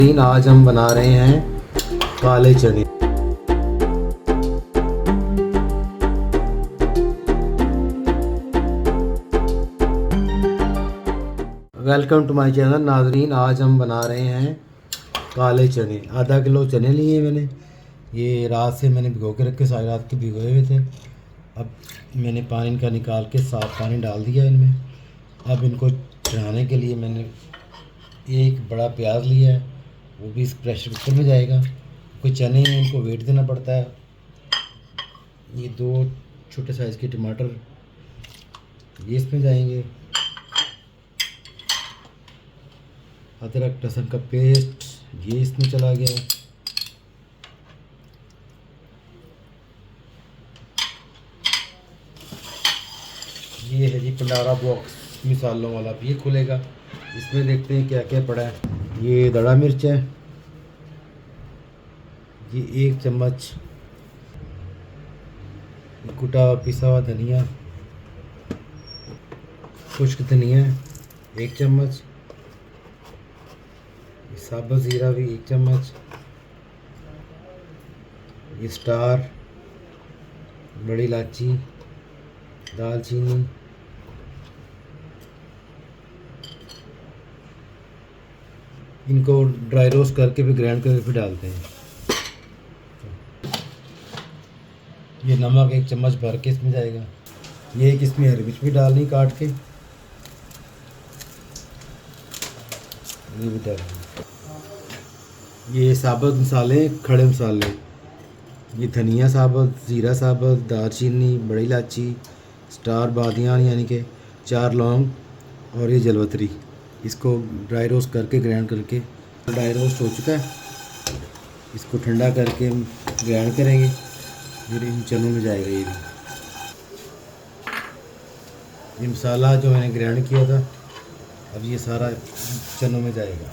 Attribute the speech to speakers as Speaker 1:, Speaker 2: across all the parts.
Speaker 1: आज हम बना रहे हैं काले चने। वेलकम टू माय चैनल नाजरीन। आज हम बना रहे हैं काले चने। आधा किलो चने लिए मैंने। ये रात से मैंने भिगो के रखे, सारी रात के भिगोए हुए थे। अब मैंने पानी इनका निकाल के साफ पानी डाल दिया इनमें। अब इनको चढ़ाने के लिए मैंने एक बड़ा प्याज लिया है, वो भी इस प्रेशर कुकर में जाएगा। कोई चने हैं, इनको वेट देना पड़ता है। ये 2 छोटे साइज़ के टमाटर ये इसमें जाएंगे। अदरक लहसुन का पेस्ट ये इसमें चला गया। ये है जी भंडारा बॉक्स मिसालों वाला, भी ये खुलेगा। इसमें देखते हैं क्या क्या पड़ा है। ये दड़ा मिर्च है, ये 1 चम्मच कुटा पिसा हुआ धनिया, खुश्क धनिया 1 चम्मच, साबुत ज़ीरा भी 1 चम्मच, ये स्टार, बड़ी इलायची, दालचीनी, इनको ड्राई रोस्ट करके फिर ग्राइंड करके फिर डालते हैं। ये नमक 1 चम्मच भर के इसमें जाएगा। ये एक इसमें हरी मिर्च भी डालनी काट के, ये भी डालेंगे। ये साबुत मसाले, खड़े मसाले, ये धनिया साबुत, ज़ीरा साबुत, दालचीनी, बड़ी इलायची, स्टार, बादियान यानी कि 4 लौंग और ये जलवतरी। इसको ड्राई रोस्ट करके ग्राइंड करके, ड्राई रोस्ट हो चुका है, इसको ठंडा करके हम ग्राइंड करेंगे। फिर इन चनों में जाएगा ये मसाला जो मैंने ग्राइंड किया था, अब ये सारा चनों में जाएगा।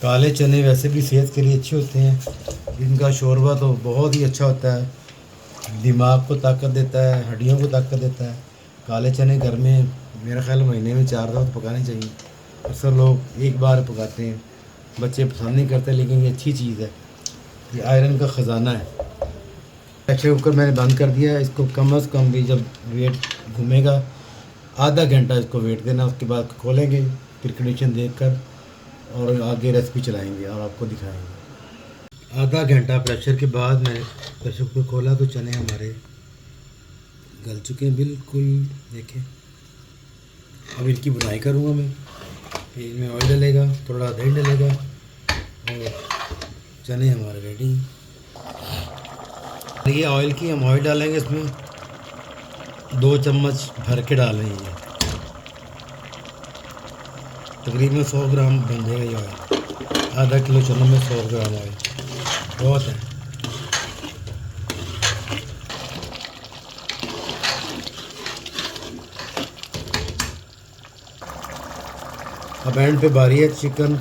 Speaker 1: काले चने वैसे भी सेहत के लिए अच्छे होते हैं। इनका शोरबा तो बहुत ही अच्छा होता है, दिमाग को ताकत देता है, हड्डियों को ताकत देता है। काले चने घर में मेरा ख्याल महीने में 4 दफ़ा तो पकाने चाहिए। अक्सर लोग एक बार पकाते हैं, बच्चे पसंद नहीं करते, लेकिन ये अच्छी चीज़ है। ये आयरन का ख़जाना है। प्रेशर कुकर मैंने बंद कर दिया है। इसको कम से कम भी जब वेट घूमेगा आधा घंटा इसको वेट देना, उसके बाद खोलेंगे फिर कंडीशन देखकर और आगे रेसिपी चलाएँगे और आपको दिखाएँगे। आधा घंटा प्रेशर के बाद मैंने प्रेशर कुकर खोला तो चने हमारे गल चुके हैं बिल्कुल। देखें, अब इनकी बुनाई करूँगा मैं। फिर इनमें ऑयल डलेगा, थोड़ा दही डलेगा और चने हमारे रेडी। ये ऑयल की हम ऑयल डालेंगे, इसमें 2 चम्मच भर के डाल रहे हैं। तकरीबन 100 ग्राम बन जाएगा ये ऑयल। आधा किलो चनों में 100 ग्राम ऑयल बहुत है। अब एंड पे बारी है चिकन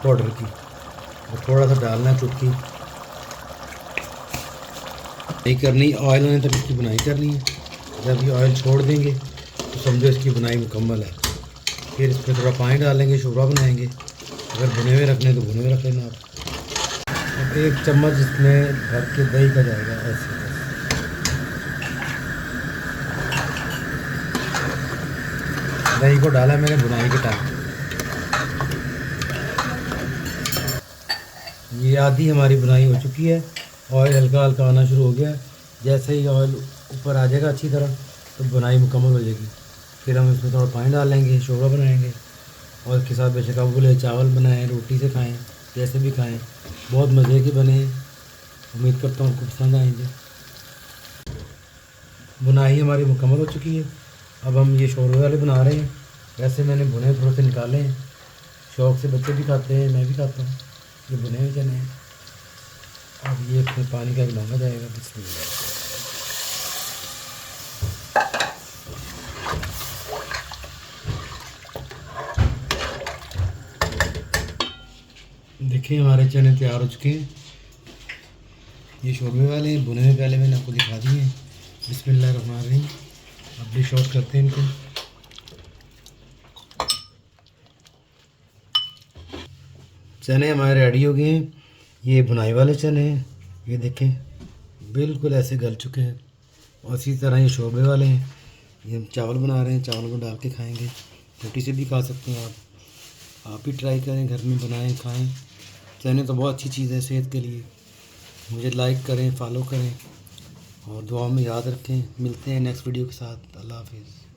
Speaker 1: पाउडर की, और थोड़ा सा डालना है, चुटकी नहीं करनी, ऑयल आने तक इसकी बुनाई करनी है। जब ये ऑयल छोड़ देंगे तो समझो इसकी बुनाई मुकम्मल है। फिर इसमें थोड़ा पानी डालेंगे, शोरबा बनाएंगे। अगर भुने हुए रखने तो भुने हुए रख लेना आप। अब 1 चम्मच इसमें भर के दही का जाएगा ऐसे। दही को डाला मैंने बुनाई के टाइम। ये आधी हमारी बुनाई हो चुकी है। ऑयल हल्का हल्का आना शुरू हो गया। जैसे ही ऑयल ऊपर आ जाएगा अच्छी तरह तो बुनाई मुकम्मल हो जाएगी। फिर हम इसमें थोड़ा पानी डालेंगे, शोरबा बनाएंगे और इसके साथ बेशक आप बोले चावल बनाएं, रोटी से खाएं, जैसे भी खाएं, बहुत मज़े के बने। उम्मीद करता हूँ आपको पसंद आएंगे। बुनाई हमारी मुकम्मल हो चुकी है। अब हम ये शोरबे वाले बना रहे हैं। वैसे मैंने भुने थोड़े से निकाले हैं, शौक़ से बच्चे भी खाते हैं, मैं भी खाता हूँ। ये बुने हुए चने हैं। अब ये इसमें पानी का गिलाना जाएगा। बिस्मिल्लाह। देखिए हमारे चने तैयार हो चुके हैं। ये शोरबे वाले बुने हुए पहले मैंने आपको दिखा दिए हैं। बिस्मिल्लाहिर्रहमानिर्रहीम। अब डिश आउट करते हैं इनको। चने हमारे रेडी हो गए हैं। ये भुनाई वाले चने हैं, ये देखें बिल्कुल ऐसे गल चुके हैं। और इसी तरह ये शोरबे वाले हैं। ये हम चावल बना रहे हैं, चावल को डाल के खाएंगे। रोटी से भी खा सकते हैं आप भी ट्राई करें, घर में बनाएं खाएं। चने तो बहुत अच्छी चीज़ है सेहत के लिए। मुझे लाइक करें, फॉलो करें और दुआ में याद रखें। मिलते हैं नेक्स्ट वीडियो के साथ। अल्लाह हाफिज़।